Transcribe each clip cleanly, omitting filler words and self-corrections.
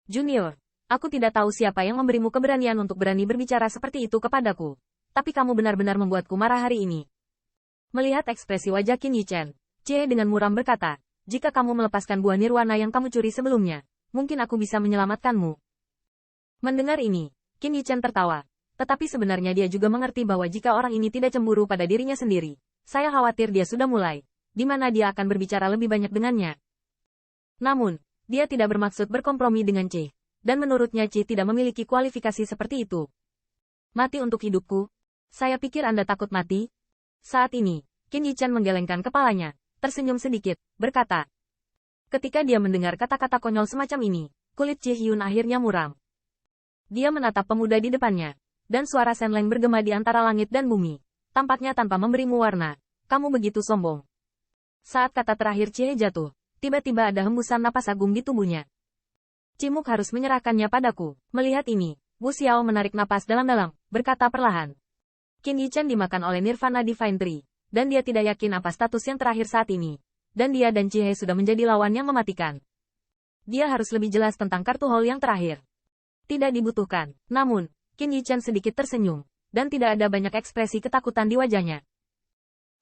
Junior, aku tidak tahu siapa yang memberimu keberanian untuk berani berbicara seperti itu kepadaku. Tapi kamu benar-benar membuatku marah hari ini. Melihat ekspresi wajah Qin Yichen, Chie dengan muram berkata, jika kamu melepaskan buah nirwana yang kamu curi sebelumnya, mungkin aku bisa menyelamatkanmu. Mendengar ini, Qin Yichen tertawa. Tetapi sebenarnya dia juga mengerti bahwa jika orang ini tidak cemburu pada dirinya sendiri, saya khawatir dia sudah mulai, di mana dia akan berbicara lebih banyak dengannya. Namun, dia tidak bermaksud berkompromi dengan Chie, dan menurutnya Chie tidak memiliki kualifikasi seperti itu. Mati untuk hidupku? Saya pikir Anda takut mati? Saat ini, Qin Yichen menggelengkan kepalanya, tersenyum sedikit, berkata. Ketika dia mendengar kata-kata konyol semacam ini, kulit Chie Hyun akhirnya muram. Dia menatap pemuda di depannya, dan suara Shenleng bergema di antara langit dan bumi, tampaknya tanpa memberimu warna. Kamu begitu sombong. Saat kata terakhir Chie jatuh, tiba-tiba ada hembusan napas agung di tubuhnya. Cimuk harus menyerahkannya padaku. Melihat ini, Wu Xiao menarik napas dalam-dalam, berkata perlahan. Qin Yichen dimakan oleh Nirvana Divine Tree, dan dia tidak yakin apa status yang terakhir saat ini. Dan dia dan Chie sudah menjadi lawan yang mematikan. Dia harus lebih jelas tentang kartu hall yang terakhir. Tidak dibutuhkan. Namun, Qin Yichen sedikit tersenyum, dan tidak ada banyak ekspresi ketakutan di wajahnya.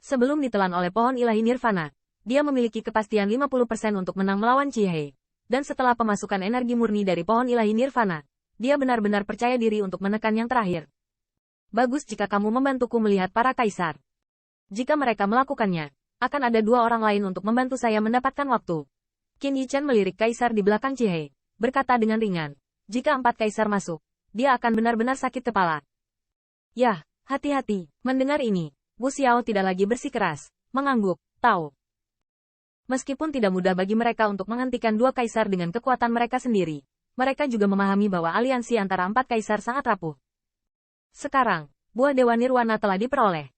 Sebelum ditelan oleh pohon ilahi Nirvana, dia memiliki kepastian 50% untuk menang melawan Chie. Dan setelah pemasukan energi murni dari pohon ilahi Nirvana, dia benar-benar percaya diri untuk menekan yang terakhir. Bagus jika kamu membantuku melihat para kaisar. Jika mereka melakukannya, akan ada dua orang lain untuk membantu saya mendapatkan waktu. Qin Yichen melirik kaisar di belakang Chie, berkata dengan ringan. Jika 4 kaisar masuk, dia akan benar-benar sakit kepala. Yah, hati-hati. Mendengar ini, Wu Xiao tidak lagi bersikeras, mengangguk, tahu. Meskipun tidak mudah bagi mereka untuk menghentikan 2 kaisar dengan kekuatan mereka sendiri, mereka juga memahami bahwa aliansi antara 4 kaisar sangat rapuh. Sekarang, buah Dewa Nirwana telah diperoleh.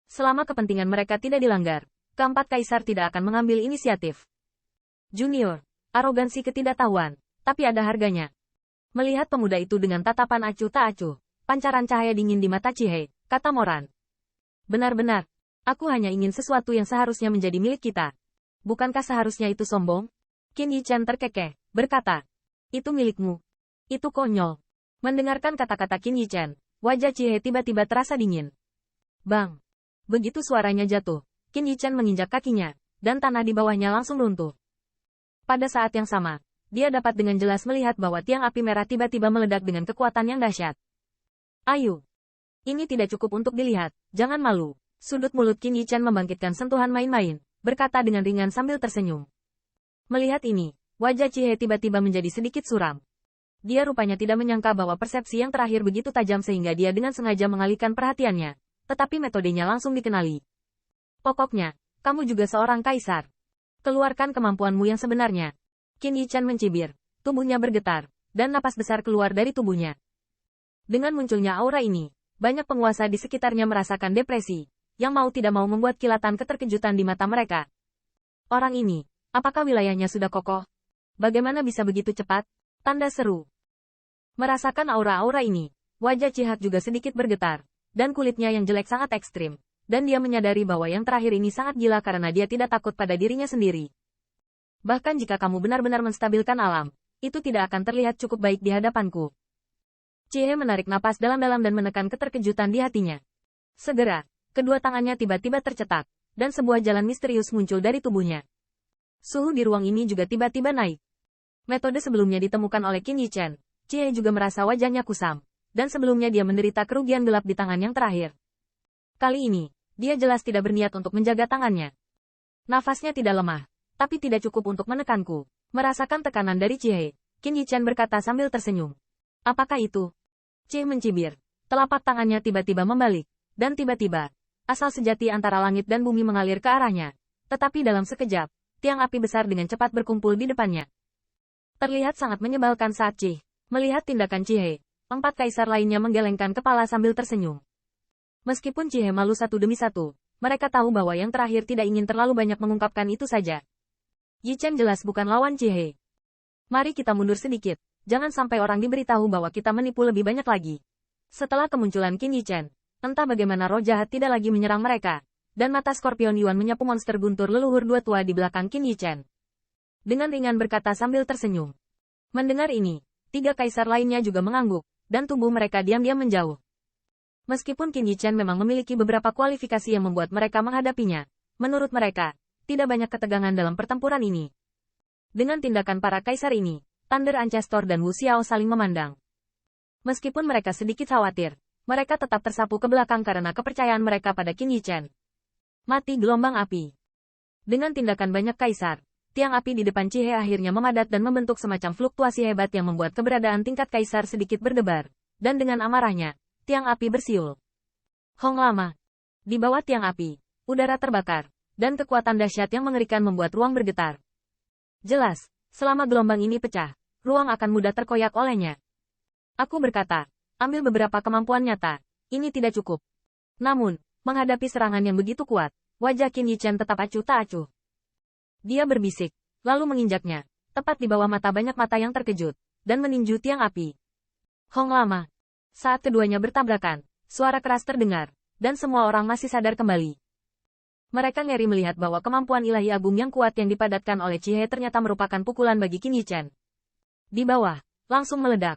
Selama kepentingan mereka tidak dilanggar, keempat kaisar tidak akan mengambil inisiatif. Junior, arogansi ketidaktahuan, tapi ada harganya. Melihat pemuda itu dengan tatapan acuh tak acuh, pancaran cahaya dingin di mata Chie, kata Moran. Benar-benar, aku hanya ingin sesuatu yang seharusnya menjadi milik kita. Bukankah seharusnya itu sombong? Qin Yichen terkekeh, berkata. Itu milikmu. Itu konyol. Mendengarkan kata-kata Qin Yichen, wajah Chie tiba-tiba terasa dingin. Bang! Begitu suaranya jatuh, Qin Yichen menginjak kakinya, dan tanah di bawahnya langsung runtuh. Pada saat yang sama, dia dapat dengan jelas melihat bahwa tiang api merah tiba-tiba meledak dengan kekuatan yang dahsyat. Ayo! Ini tidak cukup untuk dilihat, jangan malu. Sudut mulut Qin Yichen membangkitkan sentuhan main-main, berkata dengan ringan sambil tersenyum. Melihat ini, wajah Chie tiba-tiba menjadi sedikit suram. Dia rupanya tidak menyangka bahwa persepsi yang terakhir begitu tajam sehingga dia dengan sengaja mengalihkan perhatiannya, tetapi metodenya langsung dikenali. Pokoknya, kamu juga seorang kaisar. Keluarkan kemampuanmu yang sebenarnya. Qin Yichen mencibir, tubuhnya bergetar, dan napas besar keluar dari tubuhnya. Dengan munculnya aura ini, banyak penguasa di sekitarnya merasakan depresi, yang mau tidak mau membuat kilatan keterkejutan di mata mereka. Orang ini, apakah wilayahnya sudah kokoh? Bagaimana bisa begitu cepat? Tanda seru. Merasakan aura-aura ini, wajah Cihat juga sedikit bergetar, dan kulitnya yang jelek sangat ekstrim, dan dia menyadari bahwa yang terakhir ini sangat gila karena dia tidak takut pada dirinya sendiri. Bahkan jika kamu benar-benar menstabilkan alam, itu tidak akan terlihat cukup baik di hadapanku. Chie menarik napas dalam-dalam dan menekan keterkejutan di hatinya. Segera, kedua tangannya tiba-tiba tercetak, dan sebuah jalan misterius muncul dari tubuhnya. Suhu di ruang ini juga tiba-tiba naik. Metode sebelumnya ditemukan oleh Qin Yichen, Chie juga merasa wajahnya kusam, dan sebelumnya dia menderita kerugian gelap di tangan yang terakhir. Kali ini, dia jelas tidak berniat untuk menjaga tangannya. Nafasnya tidak lemah, tapi tidak cukup untuk menekanku. Merasakan tekanan dari Chie, Qin Yichen berkata sambil tersenyum. Apakah itu? Chie mencibir. Telapak tangannya tiba-tiba membalik, dan tiba-tiba, asal sejati antara langit dan bumi mengalir ke arahnya. Tetapi dalam sekejap, tiang api besar dengan cepat berkumpul di depannya. Terlihat sangat menyebalkan saat Chie melihat tindakan Chie. 4 kaisar lainnya menggelengkan kepala sambil tersenyum. Meskipun Chie malu satu demi satu, mereka tahu bahwa yang terakhir tidak ingin terlalu banyak mengungkapkan itu saja. Yichen jelas bukan lawan Chie. Mari kita mundur sedikit, jangan sampai orang diberitahu bahwa kita menipu lebih banyak lagi. Setelah kemunculan Qin Yichen, entah bagaimana roh jahat tidak lagi menyerang mereka, dan mata Scorpion Yuan menyapu monster guntur leluhur dua tua di belakang Qin Yichen. Dengan ringan berkata sambil tersenyum. Mendengar ini, Tiga kaisar lainnya juga mengangguk, dan tubuh mereka diam-diam menjauh. Meskipun Qin Yichen memang memiliki beberapa kualifikasi yang membuat mereka menghadapinya, menurut mereka, tidak banyak ketegangan dalam pertempuran ini. Dengan tindakan para kaisar ini, Thunder Ancestor dan Wu Xiao saling memandang. Meskipun mereka sedikit khawatir, mereka tetap tersapu ke belakang karena kepercayaan mereka pada Qin Yichen. Mati gelombang api. Dengan tindakan banyak kaisar, tiang api di depan Cihe akhirnya memadat dan membentuk semacam fluktuasi hebat yang membuat keberadaan tingkat kaisar sedikit berdebar, dan dengan amarahnya, tiang api bersiul. Hong lama. Di bawah tiang api, udara terbakar, dan kekuatan dahsyat yang mengerikan membuat ruang bergetar. Jelas, selama gelombang ini pecah, ruang akan mudah terkoyak olehnya. Aku berkata, ambil beberapa kemampuan nyata, ini tidak cukup. Namun, menghadapi serangan yang begitu kuat, wajah Qin Yichen tetap acuh tak acuh. Dia berbisik, lalu menginjaknya, tepat di bawah mata banyak mata yang terkejut, dan meninju tiang api. Hong lama. Saat keduanya bertabrakan, suara keras terdengar, dan semua orang masih sadar kembali. Mereka ngeri melihat bahwa kemampuan ilahi agung yang kuat yang dipadatkan oleh Cihe ternyata merupakan pukulan bagi Qin Yichen. Di bawah, langsung meledak.